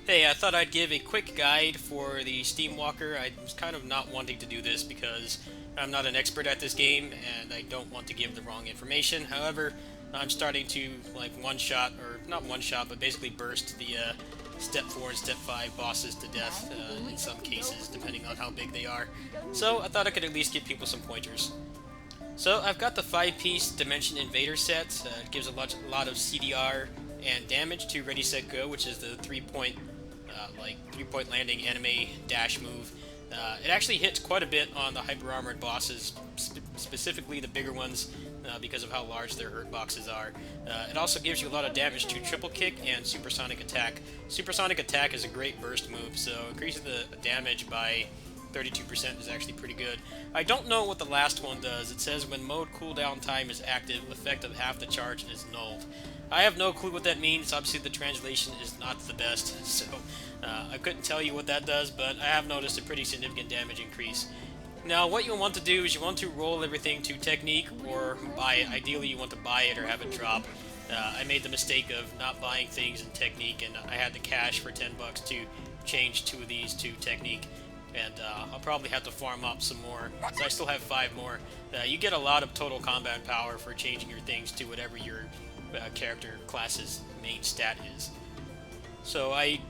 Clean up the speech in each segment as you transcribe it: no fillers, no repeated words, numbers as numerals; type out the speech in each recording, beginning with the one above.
Hey, I thought I'd give a quick guide for the Steamwalker. I was kind of not wanting to do this because I'm not an expert at this game and I don't want to give the wrong information. However, I'm starting to like one-shot, or not one-shot, but basically burst the Step 4 and Step 5 bosses to death in some cases, depending on how big they are. So I thought I could at least give people some pointers. So I've got the 5-piece Dimension Invader set. It gives a lot of CDR and damage to Ready Set Go, which is the three-point landing anime dash move. It actually hits quite a bit on the hyper armored bosses, specifically the bigger ones, because of how large their hurt boxes are. It also gives you a lot of damage to triple kick and supersonic attack. Supersonic attack is a great burst move, so increasing the damage by 32% is actually pretty good. I don't know what the last one does. It says when mode cooldown time is active, effect of half the charge is nulled. I have no clue what that means. Obviously the translation is not the best, so I couldn't tell you what that does, but I have noticed a pretty significant damage increase. Now what you'll want to do is you want to roll everything to technique or buy it. Ideally you want to buy it or have it drop. I made the mistake of not buying things in technique, and I had the cash for 10 bucks to change 2 of these to technique. And I'll probably have to farm up some more, so I still have 5 more. You get a lot of total combat power for changing your things to whatever your character class's main stat is. So I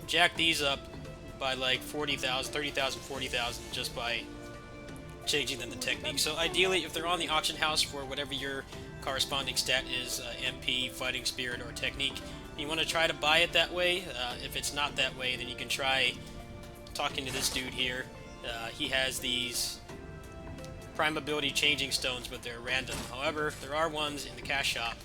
jacked these up by like 40,000, 30,000, 40,000 just by changing them to technique. So ideally, if they're on the auction house for whatever your corresponding stat is, MP, fighting spirit, or technique, you want to try to buy it that way. If it's not that way, then you can try talking to this dude here. He has these prime ability changing stones, but they're random. However, there are ones in the cash shop.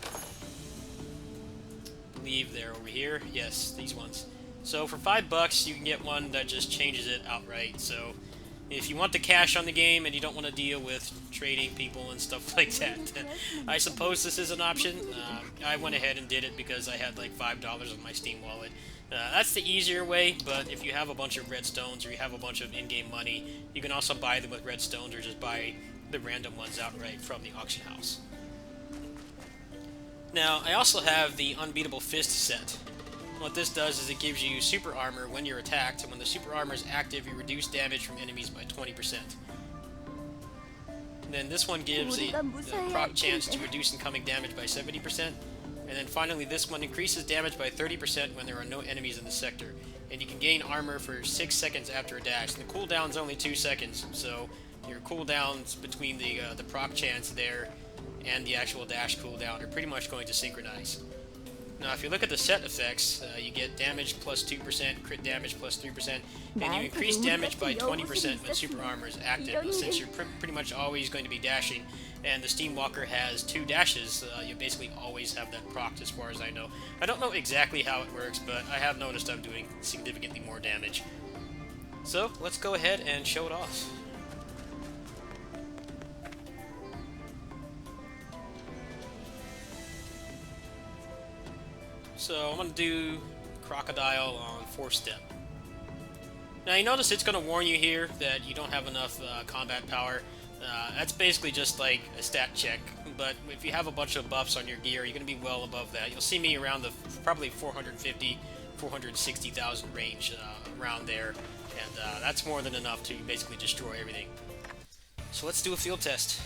I believe they're over here. Yes, these ones. So for 5 bucks, you can get one that just changes it outright. So if you want the cash on the game and you don't want to deal with trading people and stuff like that, I suppose this is an option. I went ahead and did it because I had like $5 on my Steam wallet. That's the easier way, but if you have a bunch of redstones or you have a bunch of in-game money, you can also buy them with redstones or just buy the random ones outright from the auction house. Now, I also have the Unbeatable Fist set. What this does is it gives you super armor when you're attacked, and when the super armor is active, you reduce damage from enemies by 20%. Then this one gives a proc chance to reduce incoming damage by 70%. And then finally, this one increases damage by 30% when there are no enemies in the sector. And you can gain armor for 6 seconds after a dash. And the cooldown's only 2 seconds, so your cooldowns between the proc chance there and the actual dash cooldown are pretty much going to synchronize. Now, if you look at the set effects, you get damage plus 2%, crit damage plus 3%, and you increase damage by 20% when super armor is active. Since you're pretty much always going to be dashing, and the Steamwalker has 2 dashes, you basically always have that procced as far as I know. I don't know exactly how it works, but I have noticed I'm doing significantly more damage. So, let's go ahead and show it off. So I'm going to do Crocodile on 4-step. Now you notice it's going to warn you here that you don't have enough combat power. That's basically just like a stat check, but if you have a bunch of buffs on your gear, you're going to be well above that. You'll see me around the probably 450, 460,000 range, around there, and that's more than enough to basically destroy everything. So let's do a field test.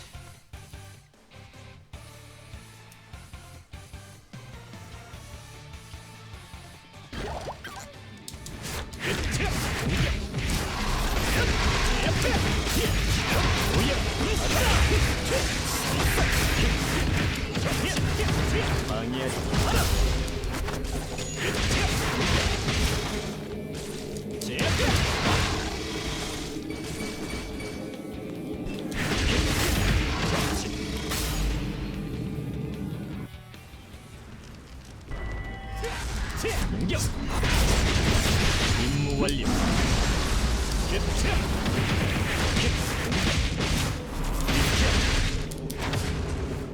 임무 완료.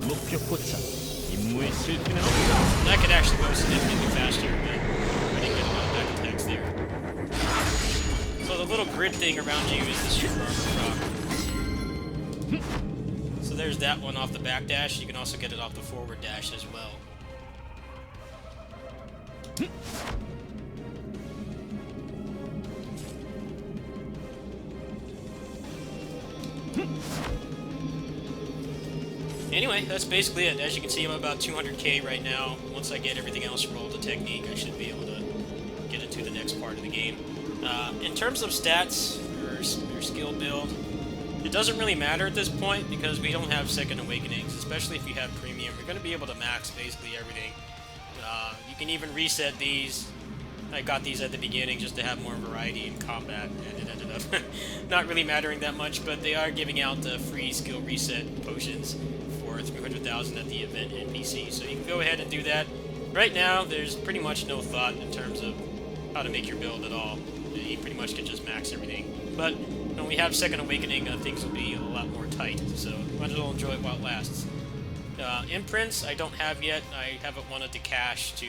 목표 포착. 임무의 실패는 없다. That could actually go significantly faster, but I didn't get a lot of back attacks there. So the little grid thing around you is the super armor proc. So there's that one off the back dash. You can also get it off the forward dash as well. Anyway, that's basically it. As you can see, I'm about 200k right now. Once I get everything else rolled to technique, I should be able to get into the next part of the game. In terms of stats or skill build, it doesn't really matter at this point because we don't have Second Awakenings, especially if you have Premium. You're going to be able to max basically everything. You can even reset these. I got these at the beginning just to have more variety in combat, and it ended up not really mattering that much, but they are giving out the free skill reset potions for 300,000 at the event NPC, so you can go ahead and do that. Right now, there's pretty much no thought in terms of how to make your build at all. You pretty much can just max everything. But when we have Second Awakening, things will be a lot more tight, so might as well enjoy it while it lasts. Imprints, I don't have yet. I haven't wanted to cash to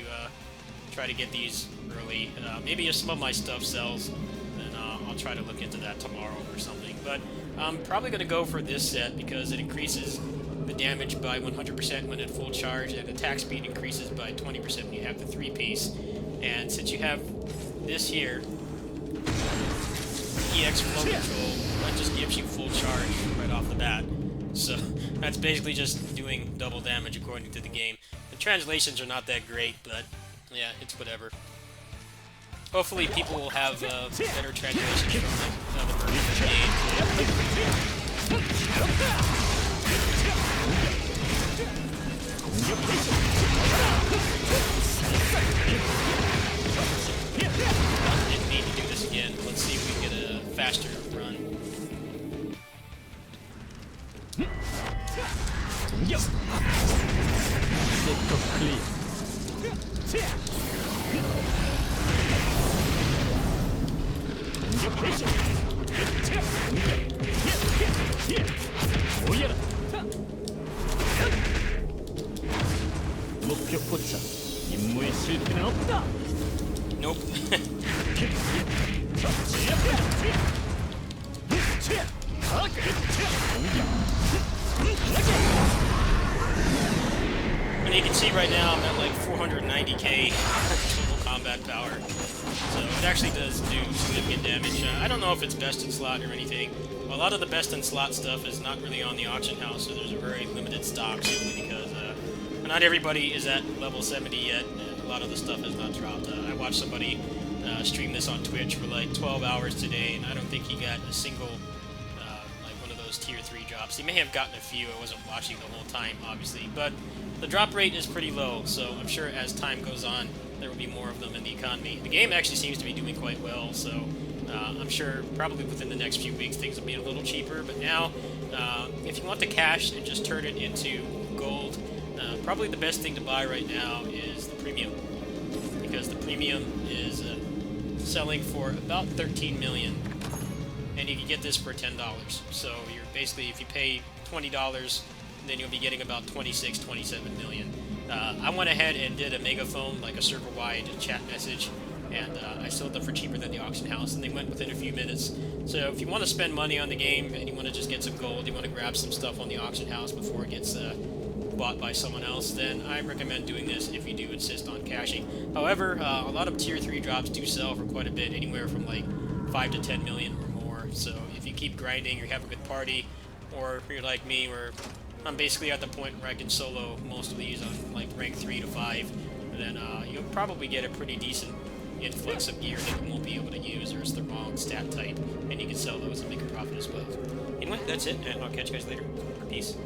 try to get these early. Maybe if some of my stuff sells, then I'll try to look into that tomorrow or something. But I'm probably going to go for this set because it increases the damage by 100% when at full charge, and attack speed increases by 20% when you have the 3-piece. And since you have this here, EX Flow Control, that just gives you full charge right off the bat. So that's basically just doing double damage according to the game. The translations are not that great, but yeah, it's whatever. Hopefully people will have better translations from the version of the game. Didn't mean to do this again. Let's see if we can get a faster run. Nope. And you can see right now I'm at like 490k total combat power, so it actually does do significant damage. I don't know if it's best in slot or anything. A lot of the best in slot stuff is not really on the auction house, so there's a very limited stock simply because not everybody is at level 70 yet, and a lot of the stuff has not dropped. I watched somebody stream this on Twitch for like 12 hours today, and I don't think he got a single like one of those tier 3 drops. He may have gotten a few. I wasn't watching the whole time, obviously, but the drop rate is pretty low, so I'm sure as time goes on, there will be more of them in the economy. The game actually seems to be doing quite well, so I'm sure probably within the next few weeks things will be a little cheaper, but now, if you want to cash and just turn it into gold, probably the best thing to buy right now is the premium, because the premium is selling for about 13 million, and you can get this for $10. So you're basically, if you pay $20, then you'll be getting about 26, 27 million. I went ahead and did a megaphone, like a server-wide chat message, and I sold them for cheaper than the auction house, and they went within a few minutes. So if you want to spend money on the game and you want to just get some gold, you want to grab some stuff on the auction house before it gets bought by someone else, then I recommend doing this if you do insist on cashing. However, a lot of tier 3 drops do sell for quite a bit, anywhere from like 5 to 10 million or more. So if you keep grinding, or have a good party, or if you're like me, where I'm basically at the point where I can solo most of these on like rank 3 to 5, then you'll probably get a pretty decent influx of gear that you won't be able to use, or it's the wrong stat type, and you can sell those and make a profit as well. Anyway, that's it, and I'll catch you guys later. Peace.